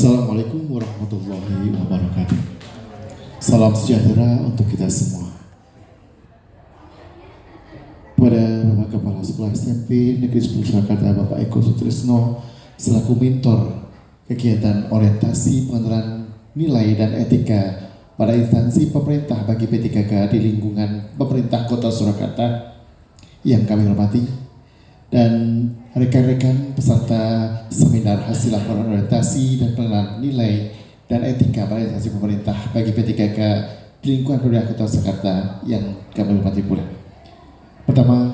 Assalamualaikum warahmatullahi wabarakatuh. Salam sejahtera untuk kita semua. Kepada Bapak Kepala Sekolah SMP Negeri 10 Surakarta, Bapak Eko Sutrisno, selaku mentor kegiatan orientasi pengenalan nilai dan etika pada instansi pemerintah bagi P3K di lingkungan pemerintah Kota Surakarta yang kami hormati, dan rekan-rekan peserta seminar hasil laporan orientasi dan pengenalan nilai dan etika pada instansi pemerintah bagi P3K di lingkungan pemerintah Kota Surakarta yang kami hormati pula. Pertama,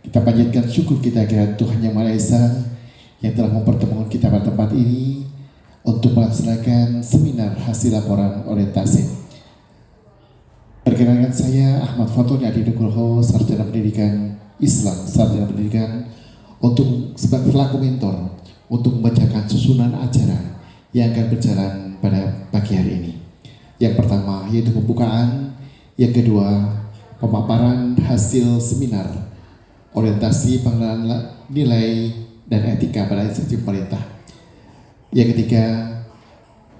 kita panjatkan syukur kita kepada Tuhan Yang Maha Esa yang telah mempertemukan kita pada tempat ini untuk melaksanakan seminar hasil laporan orientasi. Perkenalkan, saya Ahmad Fatoni Adi Nugroho, Sarjana Pendidikan Islam, Sarjana Pendidikan, untuk sebagai pelaku mentor untuk membacakan susunan acara yang akan berjalan pada pagi hari ini. Yang pertama yaitu pembukaan, yang kedua pemaparan hasil seminar orientasi pengenalan nilai dan etika pada instansi pemerintah. Yang ketiga,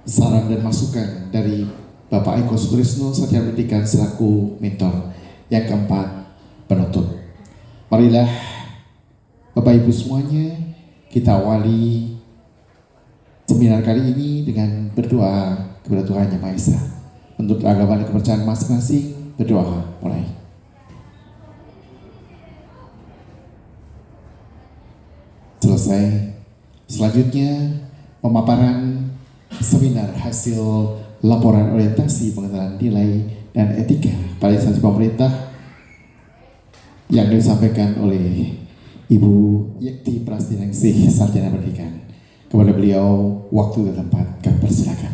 saran dan masukan dari Bapak Eko Sutrisno, Sarjana Pendidikan selaku mentor. Yang keempat, penutup. Marilah Bapak Ibu semuanya, kita awali seminar kali ini dengan berdoa kepada Tuhan Yang Maha Esa. Untuk agama dan kepercayaan masing-masing, berdoa mulai. Selesai. Selanjutnya pemaparan seminar hasil laporan orientasi pengenalan nilai dan etika pada instansi pemerintah yang disampaikan oleh Ibu Yekti Prastiningsih, Sarjana Pendidikan. Kepada beliau, waktu dan tempat kami persilakan.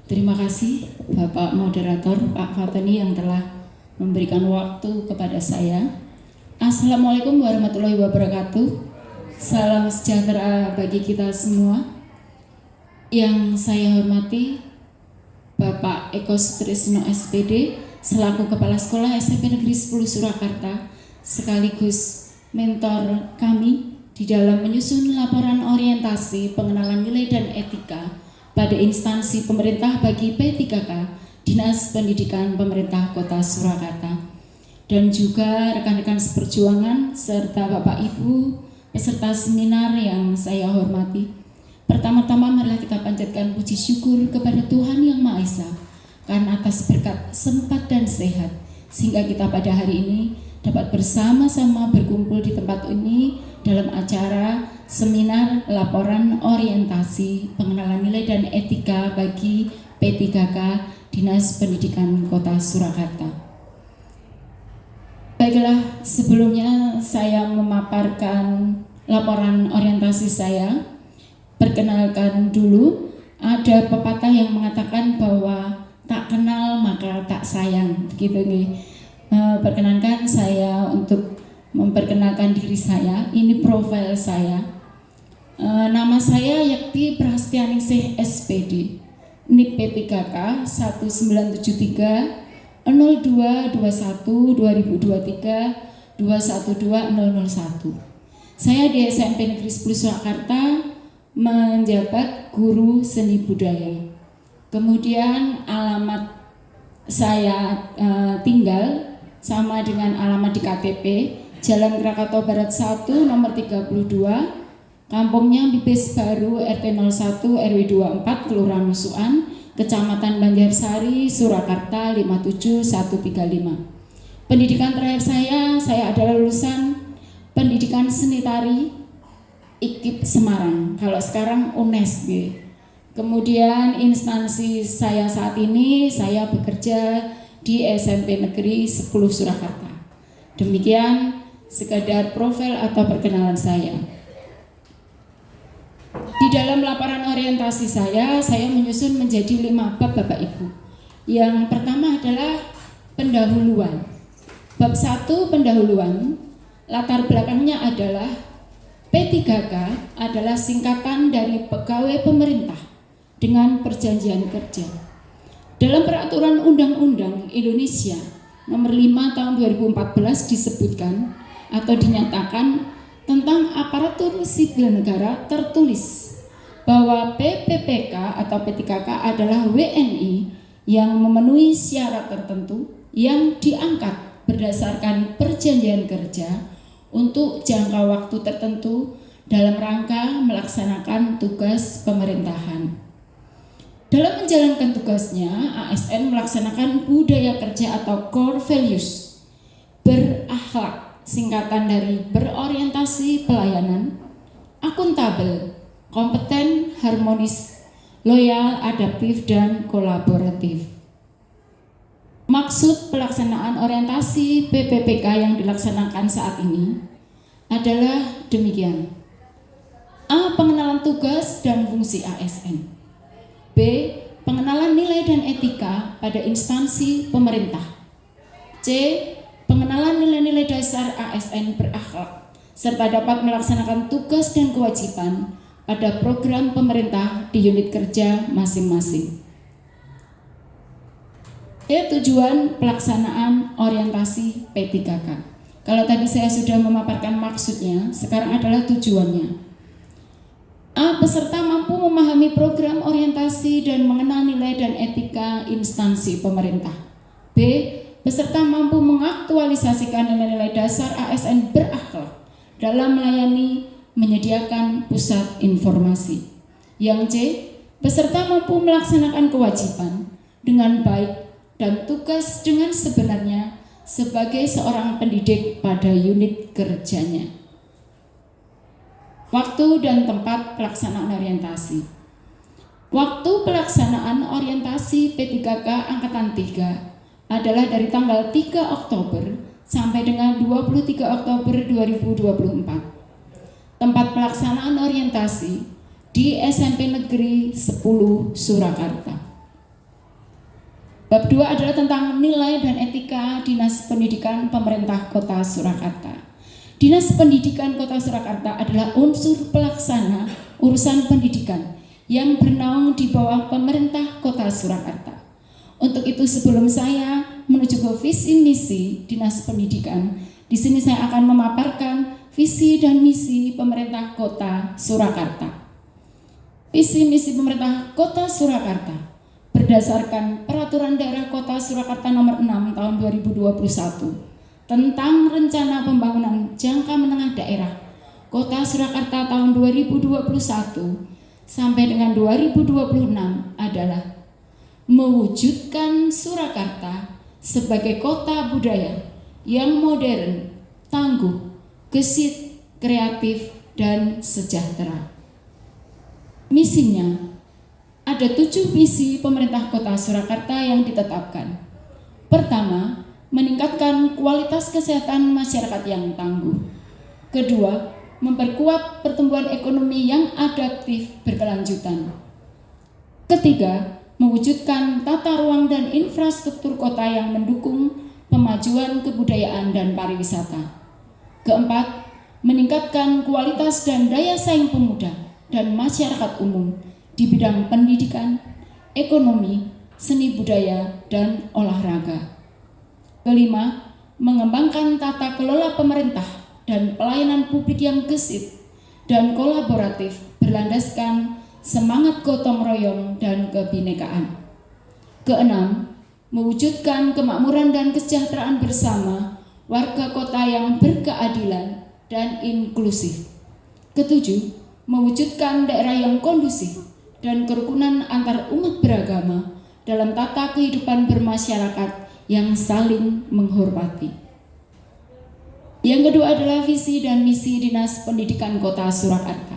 Terima kasih Bapak Moderator Pak Fatoni yang telah memberikan waktu kepada saya. Assalamualaikum warahmatullahi wabarakatuh. Salam sejahtera bagi kita semua. Yang saya hormati Bapak Eko Sutrisno SPD selaku Kepala Sekolah SMP Negeri 10 Surakarta, sekaligus mentor kami di dalam menyusun laporan orientasi pengenalan nilai dan etika pada instansi pemerintah bagi P3K Dinas Pendidikan Pemerintah Kota Surakarta, dan juga rekan-rekan seperjuangan serta Bapak Ibu peserta seminar yang saya hormati. Pertama-tama marilah kita panjatkan puji syukur kepada Tuhan Yang Maha Esa karena atas berkat sempat dan sehat sehingga kita pada hari ini dapat bersama-sama berkumpul di tempat ini dalam acara seminar laporan orientasi pengenalan nilai dan etika bagi P3K Dinas Pendidikan Kota Surakarta. Baiklah, sebelumnya saya memaparkan laporan orientasi saya. Perkenalkan dulu, ada pepatah yang mengatakan bahwa tak kenal maka tak sayang, begitu nih. Perkenankan saya untuk memperkenalkan diri saya. Ini profil saya. Nama saya Yekti Prastiningsih SPD. NIK P3K 1973 0221 2023 212001. Saya di SMP Negeri 10 Surakarta menjabat guru seni budaya. Kemudian alamat saya tinggal sama dengan alamat di KTP, Jalan Krakatau Barat 1 nomor 32, kampungnya Bibis Baru, RT 01 RW 24, Kelurahan Nusukan, Kecamatan Banjarsari, Surakarta 57135. Pendidikan terakhir saya adalah lulusan pendidikan seni tari IKIP Semarang, kalau sekarang UNES. Kemudian instansi saya saat ini, saya bekerja di SMP Negeri 10 Surakarta. Demikian sekadar profil atau perkenalan saya. Di dalam laporan orientasi saya menyusun menjadi 5 bab Bapak Ibu. Yang pertama adalah pendahuluan. Bab 1 pendahuluan, latar belakangnya adalah P3K adalah singkatan dari pegawai pemerintah dengan perjanjian kerja. Dalam peraturan Undang-Undang Indonesia nomor 5 tahun 2014 disebutkan atau dinyatakan tentang aparatur sipil negara tertulis bahwa PPPK atau P3K adalah WNI yang memenuhi syarat tertentu yang diangkat berdasarkan perjanjian kerja untuk jangka waktu tertentu dalam rangka melaksanakan tugas pemerintahan. Dalam menjalankan tugasnya, ASN melaksanakan budaya kerja atau core values, berakhlak, singkatan dari berorientasi pelayanan, akuntabel, kompeten, harmonis, loyal, adaptif, dan kolaboratif. Maksud pelaksanaan orientasi PPPK yang dilaksanakan saat ini adalah demikian. A. Pengenalan tugas dan fungsi ASN. B. Pengenalan nilai dan etika pada instansi pemerintah. C. Pengenalan nilai-nilai dasar ASN berakhlak serta dapat melaksanakan tugas dan kewajiban pada program pemerintah di unit kerja masing-masing. Tujuan pelaksanaan orientasi P3K. Kalau tadi saya sudah memaparkan maksudnya, sekarang adalah tujuannya. A. Peserta mampu memahami program orientasi dan mengenal nilai dan etika instansi pemerintah. B. Peserta mampu mengaktualisasikan nilai-nilai dasar ASN berakhlak dalam melayani menyediakan pusat informasi. Yang C. Peserta mampu melaksanakan kewajiban dengan baik dan tugas dengan sebenarnya sebagai seorang pendidik pada unit kerjanya. Waktu dan tempat pelaksanaan orientasi. Waktu pelaksanaan orientasi P3K Angkatan 3 adalah dari tanggal 3 Oktober sampai dengan 23 Oktober 2024. Tempat pelaksanaan orientasi di SMP Negeri 10 Surakarta. Bab 2 adalah tentang nilai dan etika Dinas Pendidikan Pemerintah Kota Surakarta. Dinas Pendidikan Kota Surakarta adalah unsur pelaksana urusan pendidikan yang bernaung di bawah pemerintah Kota Surakarta. Untuk itu sebelum saya menuju ke visi misi Dinas Pendidikan, di sini saya akan memaparkan visi dan misi pemerintah Kota Surakarta. Visi misi pemerintah Kota Surakarta berdasarkan Peraturan Daerah Kota Surakarta Nomor 6 Tahun 2021 tentang Rencana Pembangunan Jangka Menengah Daerah Kota Surakarta tahun 2021 sampai dengan 2026 adalah mewujudkan Surakarta sebagai kota budaya yang modern, tangguh, gesit, kreatif, dan sejahtera. Misinya ada 7 visi pemerintah Kota Surakarta yang ditetapkan. Pertama, meningkatkan kualitas kesehatan masyarakat yang tangguh. Kedua, memperkuat pertumbuhan ekonomi yang adaptif berkelanjutan. Ketiga, mewujudkan tata ruang dan infrastruktur kota yang mendukung pemajuan kebudayaan dan pariwisata. Keempat, meningkatkan kualitas dan daya saing pemuda dan masyarakat umum di bidang pendidikan, ekonomi, seni budaya, dan olahraga. Kelima, mengembangkan tata kelola pemerintah dan pelayanan publik yang gesit dan kolaboratif berlandaskan semangat gotong royong dan kebinekaan. Keenam, mewujudkan kemakmuran dan kesejahteraan bersama warga kota yang berkeadilan dan inklusif. Ketujuh, mewujudkan daerah yang kondusif dan kerukunan antar umat beragama dalam tata kehidupan bermasyarakat yang saling menghormati. Yang kedua adalah visi dan misi Dinas Pendidikan Kota Surakarta.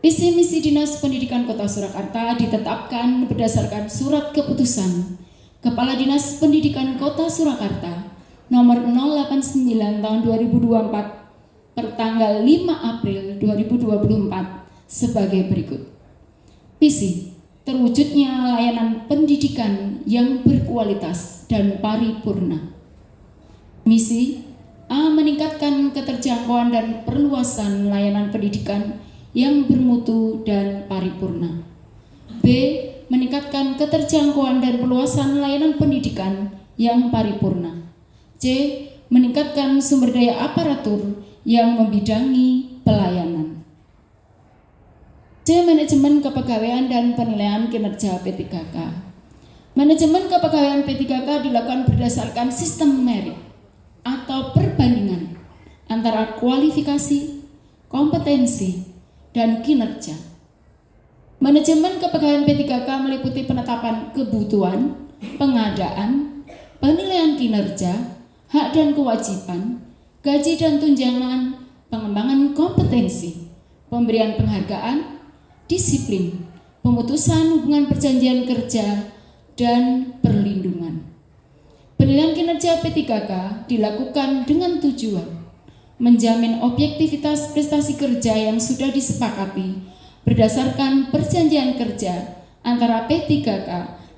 Visi misi Dinas Pendidikan Kota Surakarta ditetapkan berdasarkan surat keputusan Kepala Dinas Pendidikan Kota Surakarta nomor 089 tahun 2024 per tanggal 5 April 2024 sebagai berikut. Visi, terwujudnya layanan pendidikan yang berkualitas dan paripurna. Misi, A. Meningkatkan keterjangkauan dan perluasan layanan pendidikan yang bermutu dan paripurna. B. Meningkatkan keterjangkauan dan perluasan layanan pendidikan yang paripurna. C. Meningkatkan sumber daya aparatur yang membidangi pelayanan. C. C. Manajemen kepegawaian dan penilaian kinerja P3K. Manajemen kepegawaian P3K dilakukan berdasarkan sistem merit atau perbandingan antara kualifikasi, kompetensi, dan kinerja. Manajemen kepegawaian P3K meliputi penetapan kebutuhan, pengadaan, penilaian kinerja, hak dan kewajiban, gaji dan tunjangan, pengembangan kompetensi, pemberian penghargaan, disiplin, pemutusan hubungan perjanjian kerja, dan perlindungan. Penilaian kinerja P3K dilakukan dengan tujuan menjamin objektivitas prestasi kerja yang sudah disepakati berdasarkan perjanjian kerja antara P3K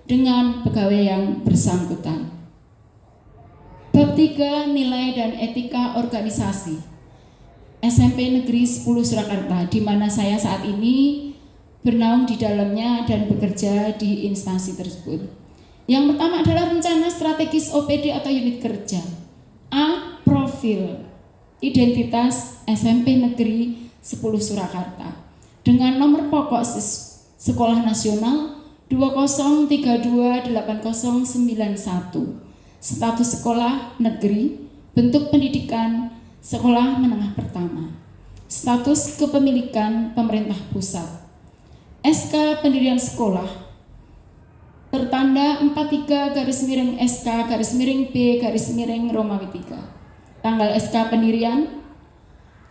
dengan pegawai yang bersangkutan. Bab 3 Nilai dan Etika Organisasi SMP Negeri 10 Surakarta, di mana saya saat ini bernaung di dalamnya dan bekerja di instansi tersebut. Yang pertama adalah rencana strategis OPD atau unit kerja. A. Profil identitas SMP Negeri 10 Surakarta dengan nomor pokok Sekolah Nasional 20328091, status sekolah negeri, bentuk pendidikan sekolah menengah pertama, status kepemilikan pemerintah pusat, SK pendirian sekolah tertanda 43-SK-B-Romawi 3, tanggal SK pendirian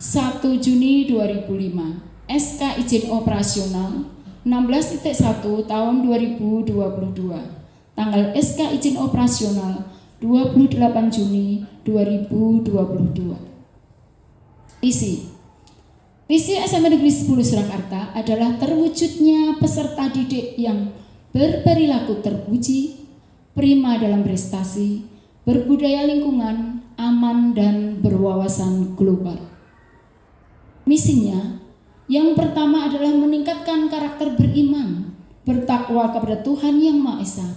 1 Juni 2005, SK izin operasional 16.1 tahun 2022, tanggal SK izin operasional 28 Juni 2022. Visi SMP Negeri 10 Surakarta adalah terwujudnya peserta didik yang berperilaku terpuji, prima dalam prestasi, berbudaya lingkungan, aman dan berwawasan global. Misinya yang pertama adalah meningkatkan karakter beriman, bertakwa kepada Tuhan Yang Maha Esa,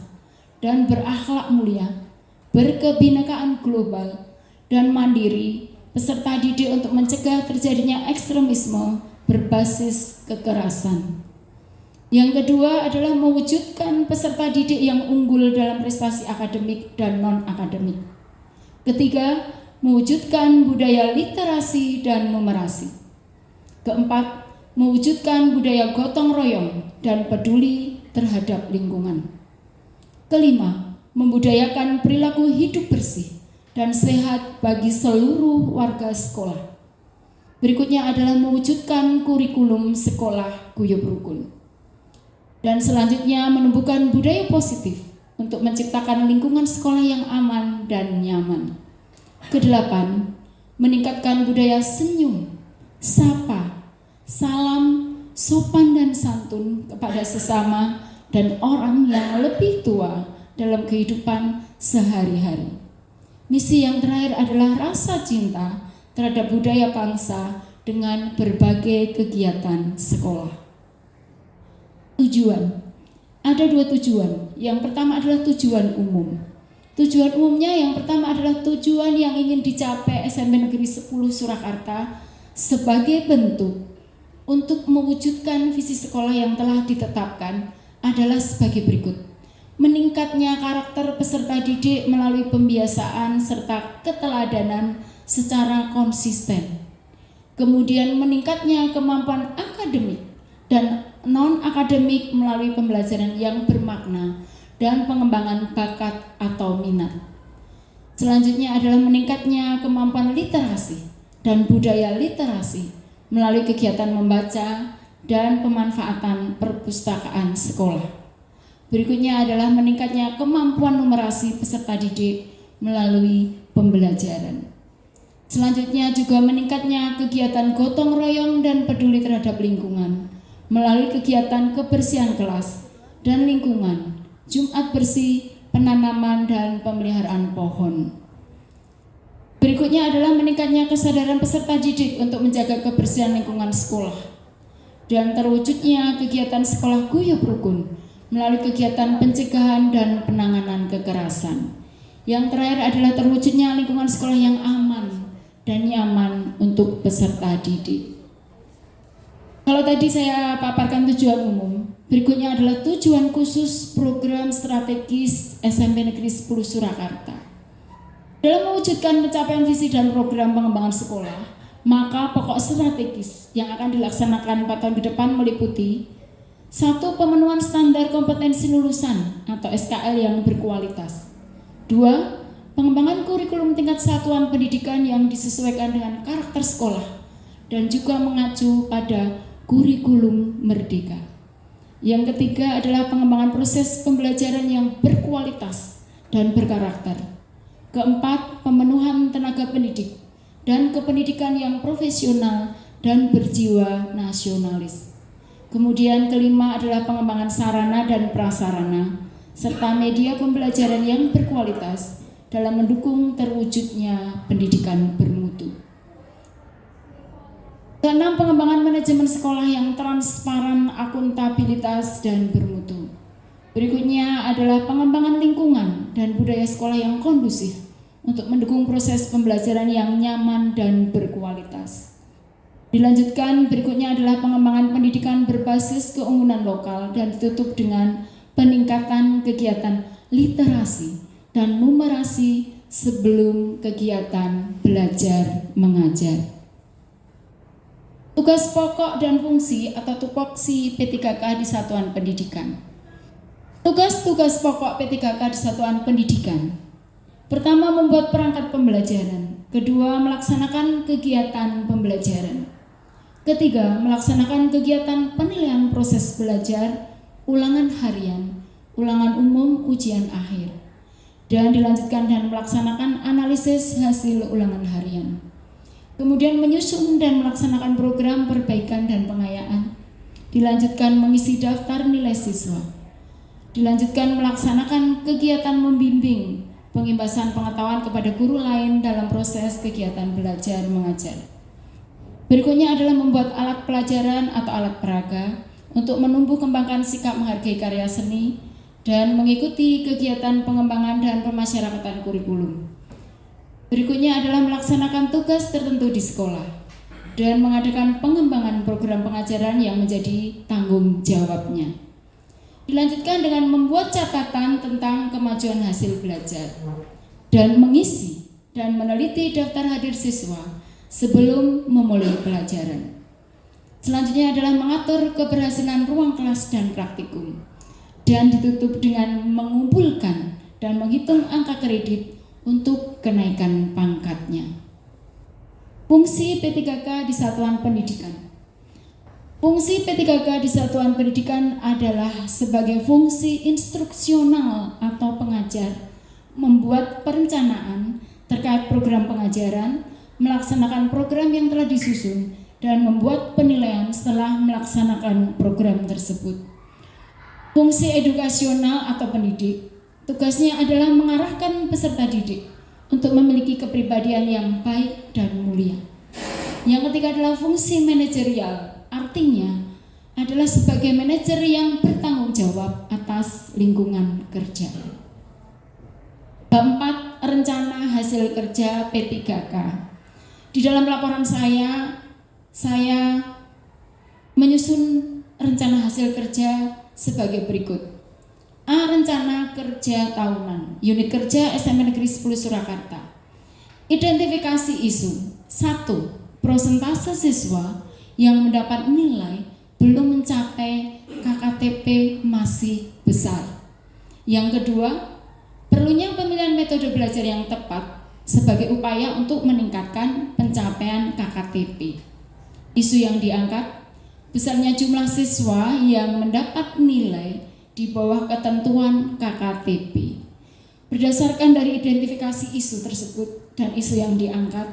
dan berakhlak mulia, berkebinekaan global, dan mandiri peserta didik untuk mencegah terjadinya ekstremisme berbasis kekerasan. Yang kedua adalah mewujudkan peserta didik yang unggul dalam prestasi akademik dan non-akademik. Ketiga, mewujudkan budaya literasi dan numerasi. Keempat, mewujudkan budaya gotong royong dan peduli terhadap lingkungan. Kelima, membudayakan perilaku hidup bersih dan sehat bagi seluruh warga sekolah. Berikutnya adalah mewujudkan kurikulum sekolah guyub rukun. Dan selanjutnya menumbuhkan budaya positif untuk menciptakan lingkungan sekolah yang aman dan nyaman. Kedelapan, meningkatkan budaya senyum, sapa, salam, sopan dan santun kepada sesama dan orang yang lebih tua dalam kehidupan sehari-hari. Misi yang terakhir adalah rasa cinta terhadap budaya bangsa dengan berbagai kegiatan sekolah. Tujuan. Ada dua tujuan. Yang pertama adalah tujuan umum. Tujuan umumnya yang pertama adalah tujuan yang ingin dicapai SMP Negeri 10 Surakarta sebagai bentuk untuk mewujudkan visi sekolah yang telah ditetapkan adalah sebagai berikut. Meningkatnya karakter peserta didik melalui pembiasaan serta keteladanan secara konsisten. Kemudian meningkatnya kemampuan akademik dan non-akademik melalui pembelajaran yang bermakna dan pengembangan bakat atau minat. Selanjutnya adalah meningkatnya kemampuan literasi dan budaya literasi melalui kegiatan membaca dan pemanfaatan perpustakaan sekolah. Berikutnya adalah meningkatnya kemampuan numerasi peserta didik melalui pembelajaran. Selanjutnya juga meningkatnya kegiatan gotong royong dan peduli terhadap lingkungan melalui kegiatan kebersihan kelas dan lingkungan, Jumat bersih, penanaman dan pemeliharaan pohon. Berikutnya adalah meningkatnya kesadaran peserta didik untuk menjaga kebersihan lingkungan sekolah dan terwujudnya kegiatan sekolah guyub rukun melalui kegiatan pencegahan dan penanganan kekerasan. Yang terakhir adalah terwujudnya lingkungan sekolah yang aman dan nyaman untuk peserta didik. Kalau tadi saya paparkan tujuan umum, berikutnya adalah tujuan khusus program strategis SMP Negeri 10 Surakarta. Dalam mewujudkan pencapaian visi dan program pengembangan sekolah, maka pokok strategis yang akan dilaksanakan 4 tahun ke depan meliputi 1. Pemenuhan standar kompetensi lulusan atau SKL yang berkualitas. 2. Pengembangan kurikulum tingkat satuan pendidikan yang disesuaikan dengan karakter sekolah dan juga mengacu pada kurikulum merdeka. Yang ketiga adalah pengembangan proses pembelajaran yang berkualitas dan berkarakter. Keempat, pemenuhan tenaga pendidik dan kependidikan yang profesional dan berjiwa nasionalis. Kemudian kelima adalah pengembangan sarana dan prasarana serta media pembelajaran yang berkualitas dalam mendukung terwujudnya pendidikan bermutu. Keenam, pengembangan manajemen sekolah yang transparan, akuntabilitas, dan bermutu. Berikutnya adalah pengembangan lingkungan dan budaya sekolah yang kondusif untuk mendukung proses pembelajaran yang nyaman dan berkualitas. Dilanjutkan berikutnya adalah pengembangan pendidikan berbasis keunggulan lokal dan ditutup dengan peningkatan kegiatan literasi dan numerasi sebelum kegiatan belajar mengajar. Tugas pokok dan fungsi atau tupoksi P3K di Satuan Pendidikan. Tugas-tugas pokok P3K di Satuan Pendidikan. Pertama, membuat perangkat pembelajaran. Kedua, melaksanakan kegiatan pembelajaran. Ketiga, melaksanakan kegiatan penilaian proses belajar, ulangan harian, ulangan umum, ujian akhir. Dan dilanjutkan dan melaksanakan analisis hasil ulangan harian. Kemudian menyusun dan melaksanakan program perbaikan dan pengayaan. Dilanjutkan mengisi daftar nilai siswa. Dilanjutkan melaksanakan kegiatan membimbing, pengimbasan pengetahuan kepada guru lain dalam proses kegiatan belajar mengajar. Berikutnya adalah membuat alat pelajaran atau alat peraga untuk menumbuh kembangkan sikap menghargai karya seni dan mengikuti kegiatan pengembangan dan pemasyarakatan kurikulum. Berikutnya adalah melaksanakan tugas tertentu di sekolah dan mengadakan pengembangan program pengajaran yang menjadi tanggung jawabnya. Dilanjutkan dengan membuat catatan tentang kemajuan hasil belajar dan mengisi dan meneliti daftar hadir siswa sebelum memulai pelajaran. Selanjutnya adalah mengatur keberhasilan ruang kelas dan praktikum dan ditutup dengan mengumpulkan dan menghitung angka kredit untuk kenaikan pangkatnya. Fungsi P3K di Satuan Pendidikan. Fungsi P3K di Satuan Pendidikan adalah sebagai fungsi instruksional atau pengajar, membuat perencanaan terkait program pengajaran, melaksanakan program yang telah disusun, dan membuat penilaian setelah melaksanakan program tersebut. Fungsi edukasional atau pendidik, tugasnya adalah mengarahkan peserta didik untuk memiliki kepribadian yang baik dan mulia. Yang ketiga adalah fungsi manajerial, artinya adalah sebagai manajer yang bertanggung jawab atas lingkungan kerja. Bab 4, rencana hasil kerja P3K. Di dalam laporan saya menyusun rencana hasil kerja sebagai berikut. A. Rencana kerja tahunan Unit kerja SMP Negeri 10 Surakarta. Identifikasi isu. 1. Persentase siswa yang mendapat nilai belum mencapai KKTP masih besar. Yang kedua, perlunya pemilihan metode belajar yang tepat sebagai upaya untuk meningkatkan pencapaian KKTP. Isu yang diangkat, besarnya jumlah siswa yang mendapat nilai di bawah ketentuan KKTP. Berdasarkan dari identifikasi isu tersebut dan isu yang diangkat,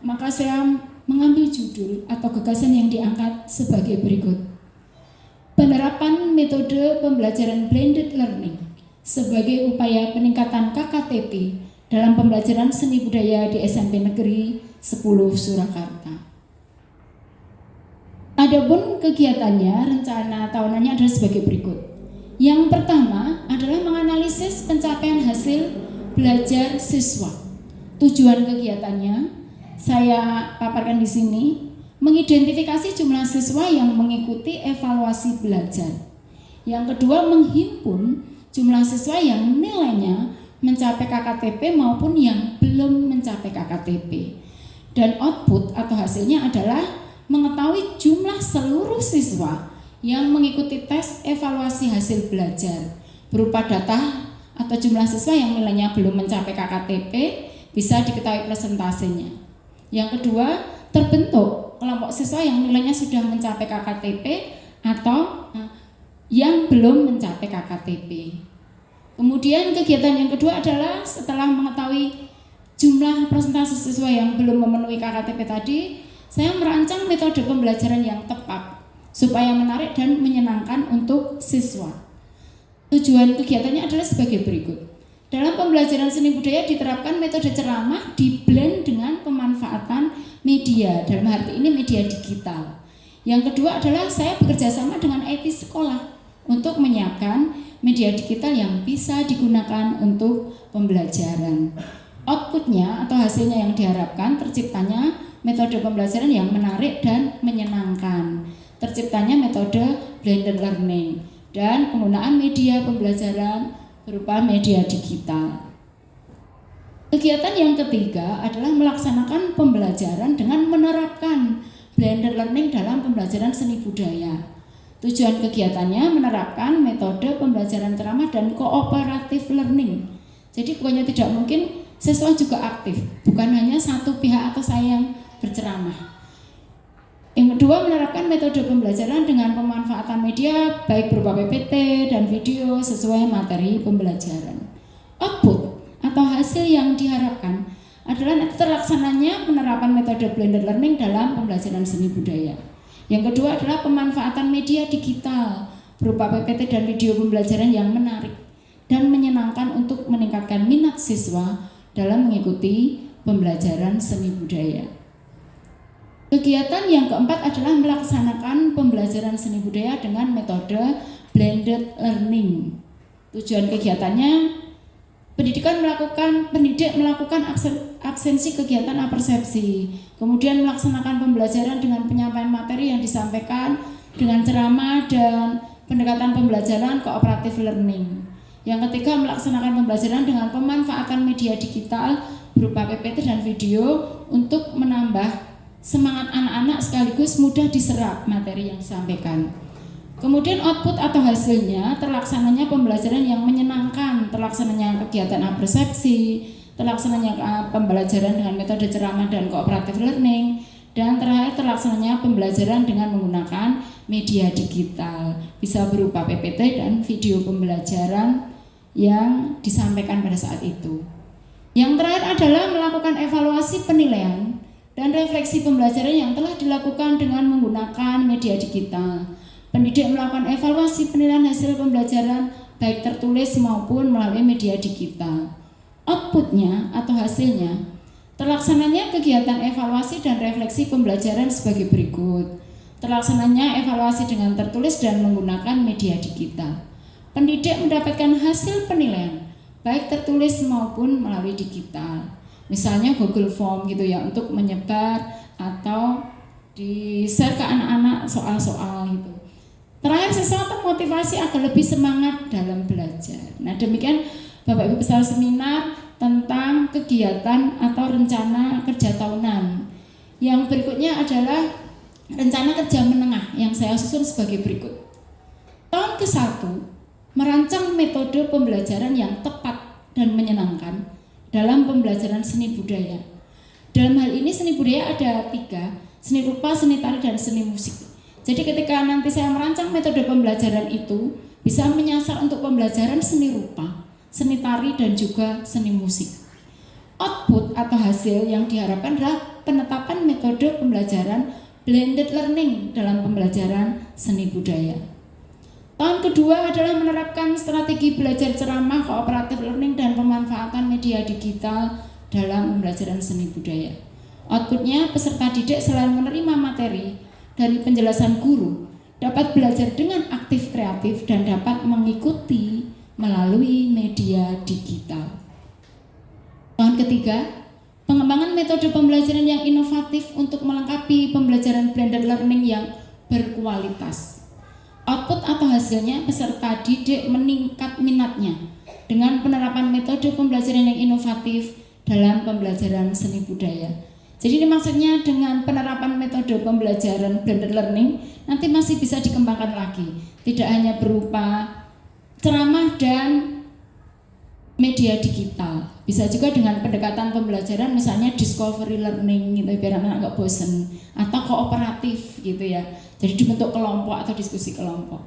maka saya mengambil judul atau gagasan yang diangkat sebagai berikut. Penerapan metode pembelajaran blended learning sebagai upaya peningkatan KKTP dalam pembelajaran seni budaya di SMP Negeri 10 Surakarta. Adapun kegiatannya, rencana tahunannya adalah sebagai berikut. Yang pertama adalah menganalisis pencapaian hasil belajar siswa. Tujuan kegiatannya saya paparkan di sini, mengidentifikasi jumlah siswa yang mengikuti evaluasi belajar. Yang kedua, menghimpun jumlah siswa yang nilainya mencapai KKTP maupun yang belum mencapai KKTP. Dan output atau hasilnya adalah mengetahui jumlah seluruh siswa yang mengikuti tes evaluasi hasil belajar berupa data atau jumlah siswa yang nilainya belum mencapai KKTP, bisa diketahui presentasenya. Yang kedua, terbentuk kelompok siswa yang nilainya sudah mencapai KKTP atau yang belum mencapai KKTP. Kemudian kegiatan yang kedua adalah setelah mengetahui jumlah persentase siswa yang belum memenuhi KKTP tadi, saya merancang metode pembelajaran yang tepat supaya menarik dan menyenangkan untuk siswa. Tujuan kegiatannya adalah sebagai berikut. Dalam pembelajaran seni budaya diterapkan metode ceramah di-blend dengan pemanfaatan media, dalam arti ini media digital. Yang kedua adalah saya bekerja sama dengan IT sekolah untuk menyiapkan media digital yang bisa digunakan untuk pembelajaran. Outputnya atau hasilnya yang diharapkan terciptanya metode pembelajaran yang menarik dan menyenangkan, terciptanya metode blended learning, dan penggunaan media pembelajaran berupa media digital. Kegiatan yang ketiga adalah melaksanakan pembelajaran dengan menerapkan blended learning dalam pembelajaran seni budaya. Tujuan kegiatannya menerapkan metode pembelajaran ceramah dan kooperatif learning. Jadi bukannya tidak mungkin siswa juga aktif, bukan hanya satu pihak atau saya yang berceramah. Yang kedua, menerapkan metode pembelajaran dengan pemanfaatan media baik berupa PPT dan video sesuai materi pembelajaran. Output atau hasil yang diharapkan adalah terlaksananya penerapan metode blended learning dalam pembelajaran seni budaya. Yang kedua adalah pemanfaatan media digital berupa PPT dan video pembelajaran yang menarik dan menyenangkan untuk meningkatkan minat siswa dalam mengikuti pembelajaran seni budaya. Kegiatan yang keempat adalah melaksanakan pembelajaran seni budaya dengan metode blended learning. Tujuan kegiatannya, pendidik melakukan absensi kegiatan apersepsi, kemudian melaksanakan pembelajaran dengan penyampaian materi yang disampaikan dengan ceramah dan pendekatan pembelajaran kooperatif learning. Yang ketiga, melaksanakan pembelajaran dengan pemanfaatan media digital berupa PPT dan video untuk menambah semangat anak-anak sekaligus mudah diserap materi yang disampaikan. Kemudian output atau hasilnya terlaksananya pembelajaran yang menyenangkan, terlaksananya kegiatan apersepsi, terlaksananya pembelajaran dengan metode ceramah dan kooperatif learning, dan terakhir terlaksananya pembelajaran dengan menggunakan media digital, bisa berupa PPT dan video pembelajaran yang disampaikan pada saat itu. Yang terakhir adalah melakukan evaluasi penilaian dan refleksi pembelajaran yang telah dilakukan dengan menggunakan media digital. Pendidik melakukan evaluasi penilaian hasil pembelajaran baik tertulis maupun melalui media digital. Outputnya atau hasilnya, terlaksananya kegiatan evaluasi dan refleksi pembelajaran sebagai berikut. Terlaksananya evaluasi dengan tertulis dan menggunakan media digital. Pendidik mendapatkan hasil penilaian baik tertulis maupun melalui digital. Misalnya Google Form gitu ya, untuk menyebar atau di-share ke anak-anak soal-soal itu. Terakhir, siswa termotivasi agar lebih semangat dalam belajar. Nah, demikian Bapak Ibu peserta seminar tentang kegiatan atau rencana kerja tahunan. Yang berikutnya adalah rencana kerja menengah yang saya susun sebagai berikut. Tahun ke-1, merancang metode pembelajaran yang tepat dan menyenangkan dalam pembelajaran seni budaya. Dalam hal ini seni budaya ada 3, seni rupa, seni tari, dan seni musik. Jadi ketika nanti saya merancang metode pembelajaran itu bisa menyasar untuk pembelajaran seni rupa, seni tari, dan juga seni musik. Output atau hasil yang diharapkan adalah penetapan metode pembelajaran blended learning dalam pembelajaran seni budaya. Tahun kedua adalah menerapkan strategi belajar ceramah, kooperatif learning, dan pemanfaatan media digital dalam pembelajaran seni budaya. Outputnya, peserta didik selain menerima materi dari penjelasan guru, dapat belajar dengan aktif kreatif dan dapat mengikuti melalui media digital. Tahun ketiga, Pengembangan metode pembelajaran yang inovatif untuk melengkapi pembelajaran blended learning yang berkualitas. Output atau hasilnya peserta didik meningkat minatnya dengan penerapan metode pembelajaran yang inovatif dalam pembelajaran seni budaya. Jadi ini maksudnya dengan penerapan metode pembelajaran blended learning nanti masih bisa dikembangkan lagi. Tidak hanya berupa ceramah dan media digital, bisa juga dengan pendekatan pembelajaran misalnya discovery learning gitu biar anak nggak bosen, atau kooperatif gitu ya, jadi dibentuk kelompok atau diskusi kelompok.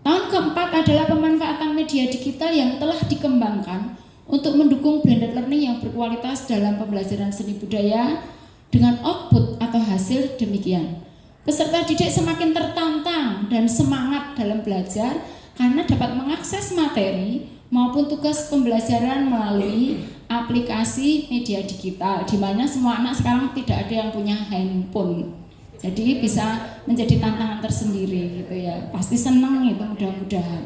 Tahun keempat adalah pemanfaatan media digital yang telah dikembangkan untuk mendukung blended learning yang berkualitas dalam pembelajaran seni budaya dengan output atau hasil demikian. Peserta didik semakin tertantang dan semangat dalam belajar karena dapat mengakses materi maupun tugas pembelajaran melalui aplikasi media digital, di mana semua anak sekarang tidak ada yang punya handphone. Jadi bisa menjadi tantangan tersendiri gitu ya. Pasti senang itu mudah-mudahan.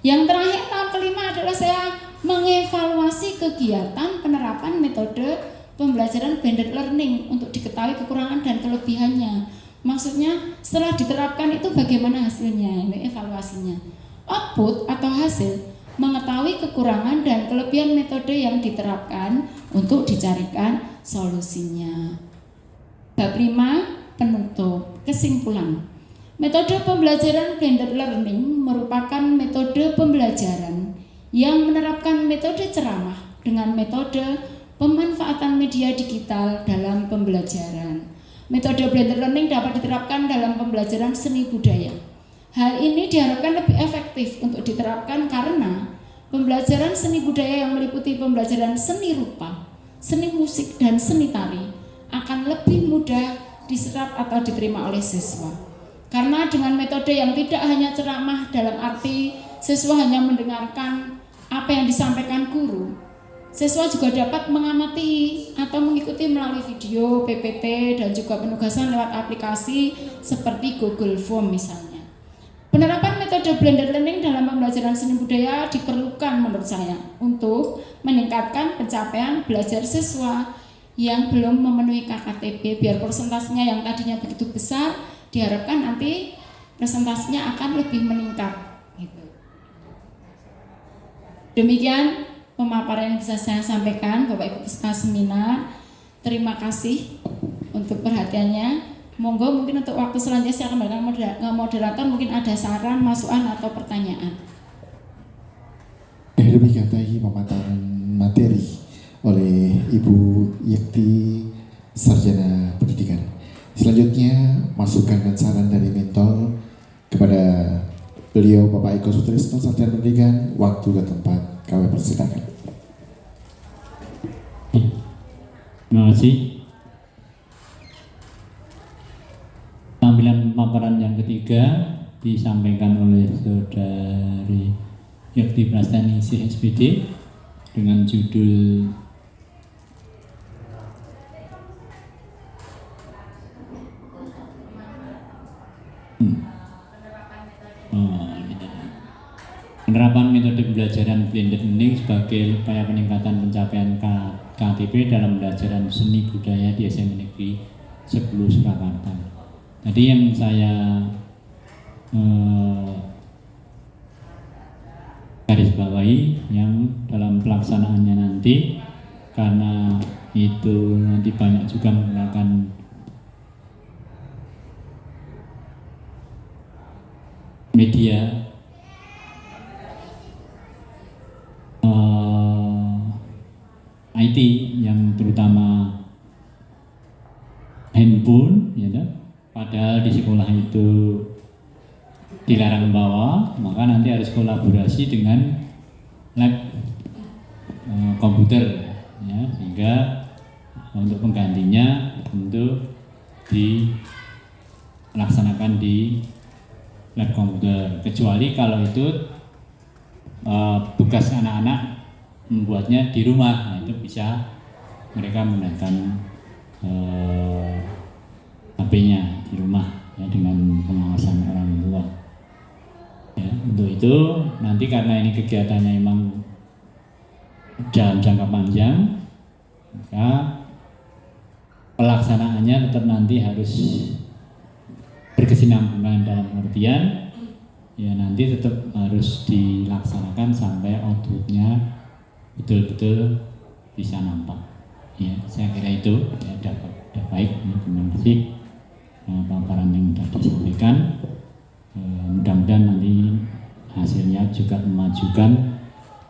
Yang terakhir tahun kelima adalah saya mengevaluasi kegiatan penerapan metode pembelajaran blended learning untuk diketahui kekurangan dan kelebihannya. Maksudnya setelah diterapkan itu bagaimana hasilnya, ini evaluasinya. Output atau hasil mengetahui kekurangan dan kelebihan metode yang diterapkan untuk dicarikan solusinya. Bab 5, penutup, kesimpulan. Metode pembelajaran blended learning merupakan metode pembelajaran yang menerapkan metode ceramah dengan metode pemanfaatan media digital dalam pembelajaran. Metode blended learning dapat diterapkan dalam pembelajaran seni budaya. Hal ini diharapkan lebih efektif untuk diterapkan karena pembelajaran seni budaya yang meliputi pembelajaran seni rupa, seni musik, dan seni tari akan lebih mudah diserap atau diterima oleh siswa. Karena dengan metode yang tidak hanya ceramah dalam arti siswa hanya mendengarkan apa yang disampaikan guru, siswa juga dapat mengamati atau mengikuti melalui video, PPT, dan juga penugasan lewat aplikasi seperti Google Form misalnya. Penerapan metode blended learning dalam pembelajaran seni budaya diperlukan menurut saya untuk meningkatkan pencapaian belajar siswa yang belum memenuhi KKTP biar persentasenya yang tadinya begitu besar diharapkan nanti presentasinya akan lebih meningkat gitu. Demikian pemaparan yang bisa saya sampaikan Bapak Ibu peserta seminar. Terima kasih untuk perhatiannya. Monggo mungkin untuk waktu selanjutnya saya akan memberikan ke moderator, mungkin ada saran, masukan atau pertanyaan. Demikian tadi pemaparan materi oleh Ibu Yekti, Sarjana Pendidikan. Selanjutnya masukan dan saran dari mentor kepada beliau Bapak Eko Sutrisno, Sarjana Pendidikan. Waktu dan tempat kami persilakan. Terima kasih. Tampilan pemaparan yang ketiga disampaikan oleh Saudari Yekti Prastani CSPD dengan judul penerapan metode pembelajaran blended learning sebagai upaya peningkatan pencapaian KTP dalam pembelajaran seni budaya di SMA Negeri 10 Surakarta. Tadi yang saya garis bawahi yang dalam pelaksanaannya nanti, karena itu nanti banyak juga menggunakan media IT yang terutama handphone, ya kan? Padahal di sekolah itu dilarang bawa, maka nanti harus kolaborasi dengan lab komputer, ya, sehingga untuk penggantinya tentu dilaksanakan di lab komputer. Kecuali kalau itu tugas anak-anak membuatnya di rumah, nah itu bisa mereka menggunakan HP-nya di rumah ya, dengan pengawasan orang tua. Ya, untuk itu nanti karena ini kegiatannya memang dalam jangka panjang, maka pelaksanaannya tetap nanti harus berkesinambungan dalam artian ya nanti tetap harus dilaksanakan sampai outputnya betul-betul bisa nampak. Ya, saya kira itu ya udah baik. Terima kasih paparan yang sudah disampaikan. Mudah-mudahan nanti hasilnya juga memajukan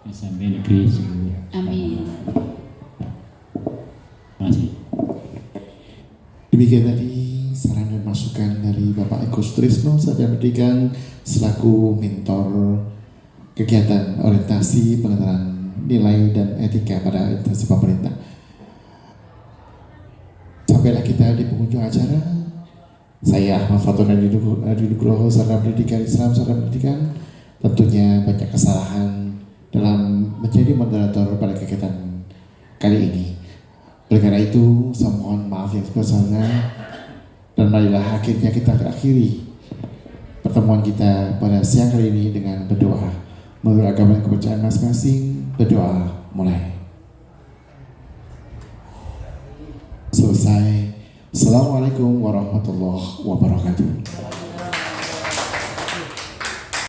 SMP Negeri 10. Amin. Terima kasih. Demikian tadi saran dan masukan dari Bapak Eko Sutrisno, Sarjana Pendidikan selaku mentor kegiatan orientasi pengenalan nilai dan etika pada instansi pemerintah. Sampailah kita di penghujung acara. Saya Ahmad Fatoni Nugroho, Sarjana Pendidikan Islam, Sarjana Pendidikan, tentunya banyak kesalahan dalam menjadi moderator pada kegiatan kali ini. Oleh karena itu, saya mohon maaf yang sebesarnya, dan marilah akhirnya kita akhiri pertemuan kita pada siang hari ini dengan berdoa. Menurut agama dan kepercayaan masing-masing, berdoa mulai. Selesai. Assalamualaikum warahmatullahi wabarakatuh.